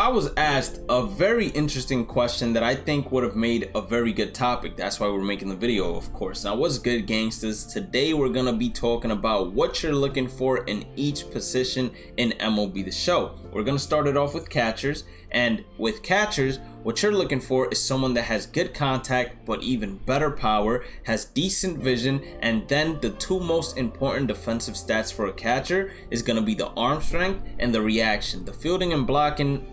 I was asked a very interesting question that I think would have made a very good topic. That's why we're making the video, of course. Now, what's good, gangsters? Today we're gonna be talking about what you're looking for in each position in MLB The Show. We're gonna start it off with catchers, and with catchers, what you're looking for is someone that has good contact, but even better power, has decent vision, and then the two most important defensive stats for a catcher is gonna be the arm strength and the reaction. The fielding and blocking,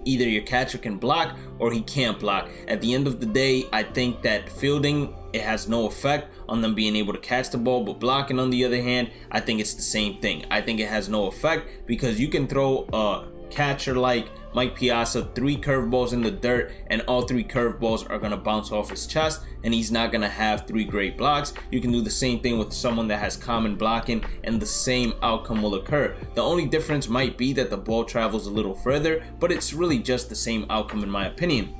either your catcher can block or he can't block. At the end of the day, I think that fielding, it has no effect on them being able to catch the ball, but blocking, on the other hand, I think it's the same thing. I think it has no effect because you can throw a catcher like Mike Piazza 3 curveballs in the dirt and all 3 curveballs are going to bounce off his chest and he's not going to have 3 great blocks. You can do the same thing with someone that has common blocking and the same outcome will occur. The only difference might be that the ball travels a little further, but it's really just the same outcome in my opinion.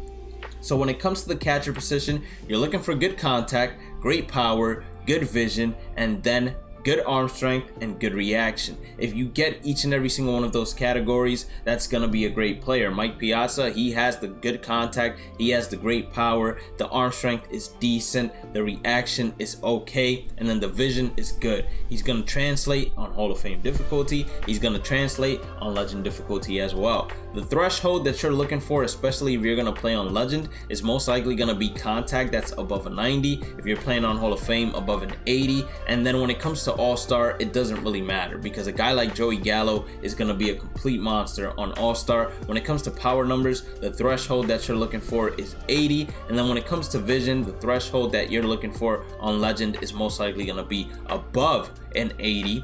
So when it comes to the catcher position, you're looking for good contact, great power, good vision, and then good arm strength and good reaction. If you get each and every single one of those categories, that's gonna be a great player. Mike Piazza, he has the good contact, he has the great power, the arm strength is decent, the reaction is okay, and then the vision is good. He's gonna translate on Hall of Fame difficulty, he's gonna translate on Legend difficulty as well. The threshold that you're looking for, especially if you're gonna play on Legend, is most likely gonna be contact that's above a 90. If you're playing on Hall of Fame, above an 80. And then when it comes to All-Star, it doesn't really matter because a guy like Joey Gallo is going to be a complete monster on All-Star. When it comes to power numbers, the threshold that you're looking for is 80, and then when it comes to vision, the threshold that you're looking for on Legend is most likely going to be above an 80.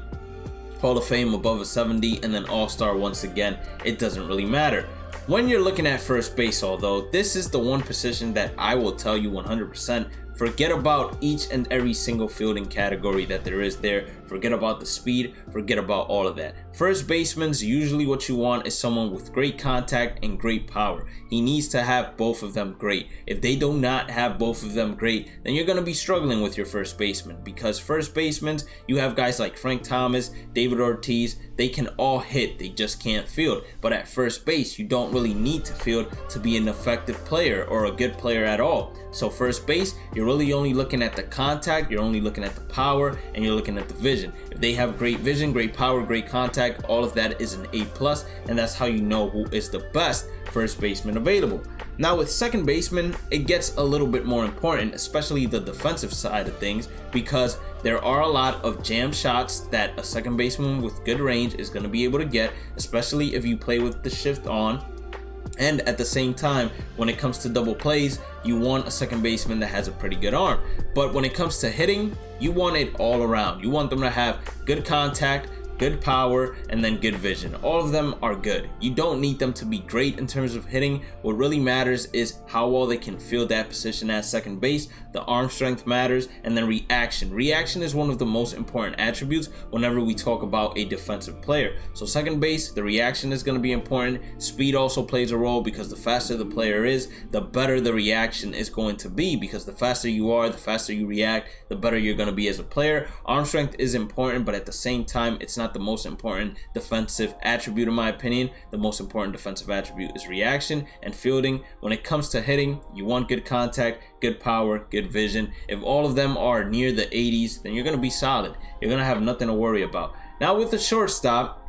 Hall of Fame above a 70, and then All-Star, once again, it doesn't really matter. When you're looking at first base, although, this is the one position that I will tell you 100%, forget about each and every single fielding category that there is there. Forget about the speed, forget about all of that. First baseman's usually what you want is someone with great contact and great power. He needs to have both of them great. If they do not have both of them great, then you're going to be struggling with your first baseman, because first basemen, you have guys like Frank Thomas, David Ortiz, they can all hit, they just can't field. But at first base, you don't really need to field to be an effective player or a good player at all. So first base, you're really only looking at the contact, you're only looking at the power, and you're looking at the vision. If they have great vision, great power, great contact, all of that is an A+, and that's how you know who is the best first baseman available. Now with second baseman, it gets a little bit more important, especially the defensive side of things, because there are a lot of jam shots that a second baseman with good range is going to be able to get, especially if you play with the shift on. And at the same time, when it comes to double plays, you want a second baseman that has a pretty good arm. But when it comes to hitting, you want it all around. You want them to have good contact, good power, and then good vision. All of them are good. You don't need them to be great in terms of hitting. What really matters is how well they can field that position at second base. The arm strength matters, and then reaction. Reaction is one of the most important attributes whenever we talk about a defensive player. So second base, the reaction is going to be important. Speed also plays a role, because the faster the player is, the better the reaction is going to be, because the faster you are, the faster you react, the better you're going to be as a player. Arm strength is important, but at the same time, it's not the most important defensive attribute in my opinion. The most important defensive attribute is reaction and fielding. When it comes to hitting, you want good contact, good power, good vision. If all of them are near the 80s, then you're going to be solid. You're going to have nothing to worry about. Now with the shortstop,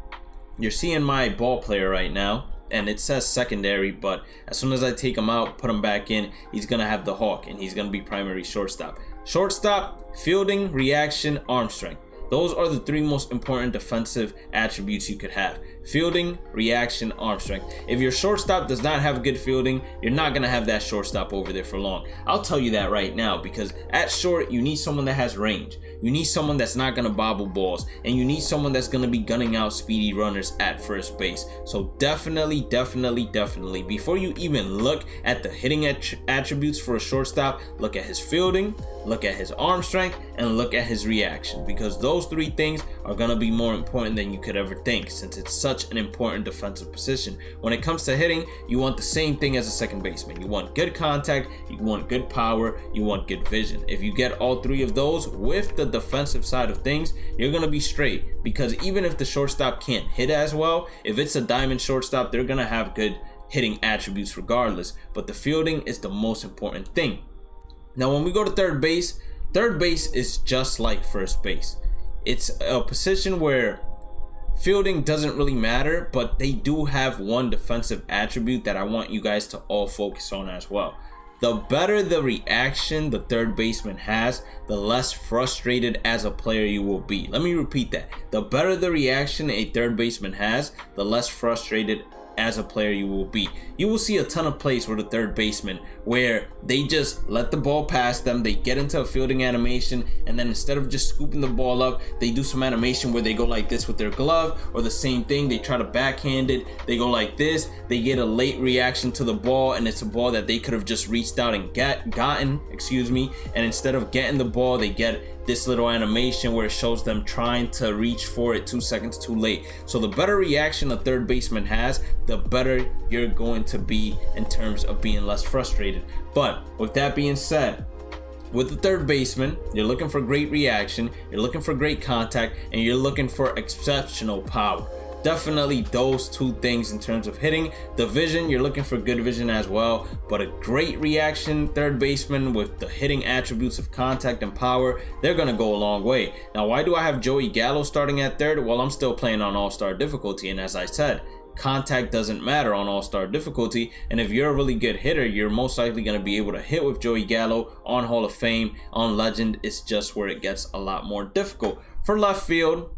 you're seeing my ball player right now, and it says secondary, but as soon as I take him out, put him back in, he's going to have the hawk, and he's going to be primary shortstop. Shortstop, fielding, reaction, arm strength. Those are the 3 most important defensive attributes you could have. Fielding, reaction, arm strength. If your shortstop does not have good fielding, you're not going to have that shortstop over there for long. I'll tell you that right now, because at short, you need someone that has range. You need someone that's not going to bobble balls, and you need someone that's going to be gunning out speedy runners at first base. So definitely, before you even look at the hitting attributes for a shortstop, look at his fielding, look at his arm strength, and look at his reaction, because those 3 things are going to be more important than you could ever think, since it's such an important defensive position. When it comes to hitting, you want the same thing as a second baseman. You want good contact, you want good power, you want good vision. If you get all 3 of those with the defensive side of things, you're going to be straight, because even if the shortstop can't hit as well, if it's a diamond shortstop, they're going to have good hitting attributes regardless, but the fielding is the most important thing. Now when we go to third base is just like first base. It's a position where fielding doesn't really matter, but they do have one defensive attribute that I want you guys to all focus on as well. The better the reaction the third baseman has, the less frustrated as a player you will be. Let me repeat that. The better the reaction a third baseman has, the less frustrated as a player you will be. You will see a ton of plays with a third baseman where they just let the ball pass them, they get into a fielding animation, and then instead of just scooping the ball up, they do some animation where they go like this with their glove, or the same thing, they try to backhand it, they go like this, they get a late reaction to the ball, and it's a ball that they could have just reached out and gotten, and instead of getting the ball, they get this little animation where it shows them trying to reach for it 2 seconds too late. So the better reaction a third baseman has, the better you're going to be in terms of being less frustrated. But with that being said, with the third baseman, you're looking for great reaction, you're looking for great contact, and you're looking for exceptional power. Definitely those two things in terms of hitting. The vision, you're looking for good vision as well, but a great reaction third baseman with the hitting attributes of contact and power, they're gonna go a long way. Now, why do I have Joey Gallo starting at third? Well, I'm still playing on all-star difficulty, and as I said, contact doesn't matter on all-star difficulty, and if you're a really good hitter, you're most likely going to be able to hit with Joey Gallo on Hall of Fame. On Legend, it's just where it gets a lot more difficult. For left field,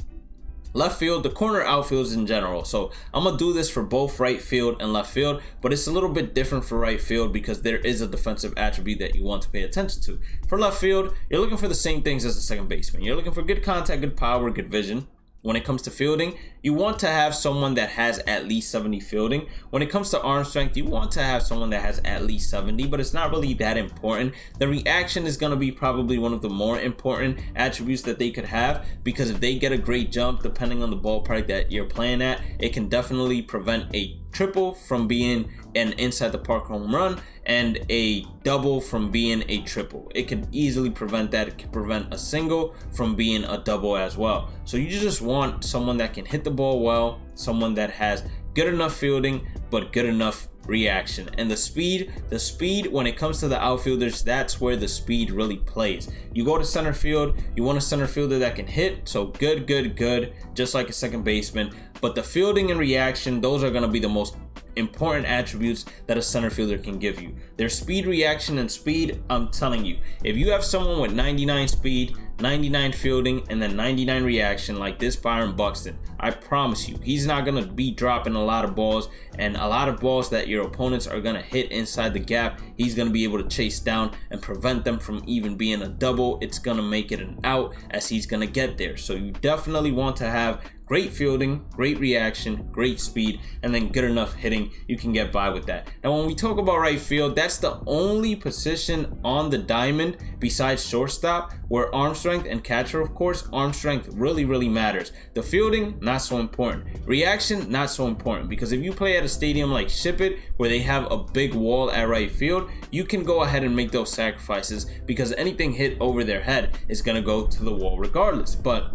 the corner outfields in general. So I'm gonna do this for both right field and left field, but it's a little bit different for right field because there is a defensive attribute that you want to pay attention to. For left field, you're looking for the same things as the second baseman. You're looking for good contact, good power, good vision. When it comes to fielding, you want to have someone that has at least 70 fielding. When it comes to arm strength, you want to have someone that has at least 70, but it's not really that important. The reaction is going to be probably one of the more important attributes that they could have, because if they get a great jump, depending on the ballpark that you're playing at, it can definitely prevent a triple from being an inside the park home run and a double from being a triple. It can easily prevent that. It can prevent a single from being a double as well. So you just want someone that can hit the ball well, someone that has good enough fielding but good enough reaction. And the speed when it comes to the outfielders, that's where the speed really plays. You go to center field, you want a center fielder that can hit, so good, just like a second baseman. But the fielding and reaction, those are going to be the most important attributes that a center fielder can give you. Their speed, reaction, and speed, I'm telling you, if you have someone with 99 speed, 99 fielding, and then 99 reaction like this Byron Buxton, I promise you, he's not going to be dropping a lot of balls, and a lot of balls that your opponents are going to hit inside the gap, he's going to be able to chase down and prevent them from even being a double. It's going to make it an out as he's going to get there. So you definitely want to have great fielding, great reaction, great speed, and then good enough hitting. You can get by with that. Now, when we talk about right field, that's the only position on the diamond besides shortstop where arm strength and catcher, of course, arm strength really matters. The fielding, not so important. Reaction, not so important, because if you play at a stadium like Ship It, where they have a big wall at right field, you can go ahead and make those sacrifices because anything hit over their head is going to go to the wall regardless. But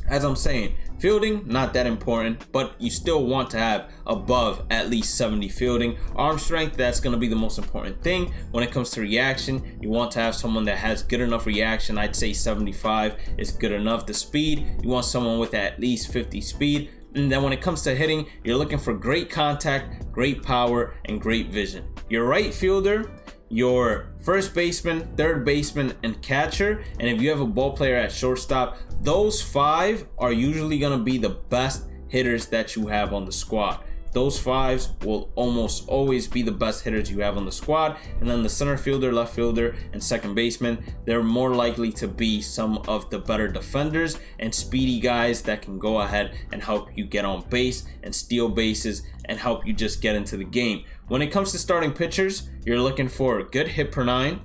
as I'm saying, fielding, not that important, but you still want to have above at least 70 fielding. Arm strength, that's going to be the most important thing. When it comes to reaction, you want to have someone that has good enough reaction. I'd say 75 is good enough. The speed, you want someone with at least 50 speed. And then when it comes to hitting, you're looking for great contact, great power, and great vision. Your right fielder, your first baseman, third baseman, and catcher, and if you have a ball player at shortstop, those 5 are usually going to be the best hitters that you have on the squad. Those 5s will almost always be the best hitters you have on the squad. And then the center fielder, left fielder, and second baseman, they're more likely to be some of the better defenders and speedy guys that can go ahead and help you get on base and steal bases and help you just get into the game. When it comes to starting pitchers, you're looking for good hit per 9,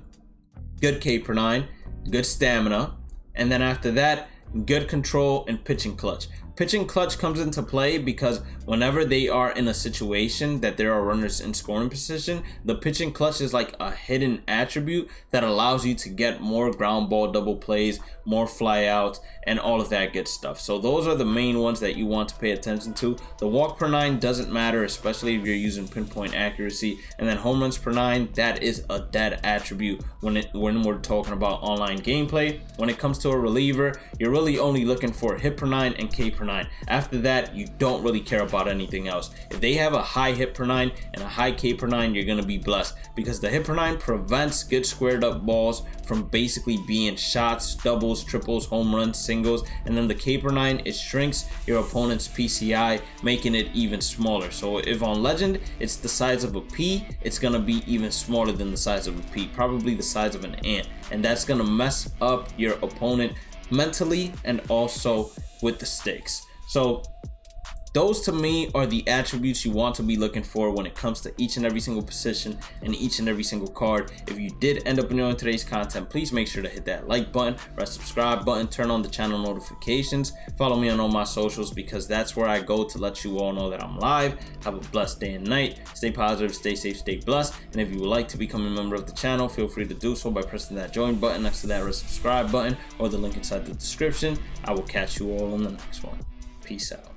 good K per 9, good stamina, and then after that, good control and pitching clutch. Pitching clutch comes into play because whenever they are in a situation that there are runners in scoring position, the pitching clutch is like a hidden attribute that allows you to get more ground ball double plays, more fly outs, and all of that good stuff. So those are the main ones that you want to pay attention to. The walk per 9 doesn't matter, especially if you're using pinpoint accuracy. And then home runs per 9, that is a dead attribute when we're talking about online gameplay. When it comes to a reliever, you're really only looking for hit per 9 and K per 9. After that, you don't really care about anything else. If they have a high hit per 9 and a high K per 9, you're going to be blessed, because the hit per 9 prevents good squared up balls from basically being shots, doubles, triples, home runs, singles. And then the K per 9, it shrinks your opponent's PCI, making it even smaller. So if on Legend it's the size of a pea, it's going to be even smaller than the size of a pea, probably the size of an ant. And that's going to mess up your opponent mentally and also with the stakes. So those to me are the attributes you want to be looking for when it comes to each and every single position and each and every single card. If you did end up enjoying today's content, please make sure to hit that like button or subscribe button, turn on the channel notifications, follow me on all my socials, because that's where I go to let you all know that I'm live. Have a blessed day and night. Stay positive, stay safe, stay blessed. And if you would like to become a member of the channel, feel free to do so by pressing that join button next to that red subscribe button or the link inside the description. I will catch you all on the next one. Peace out.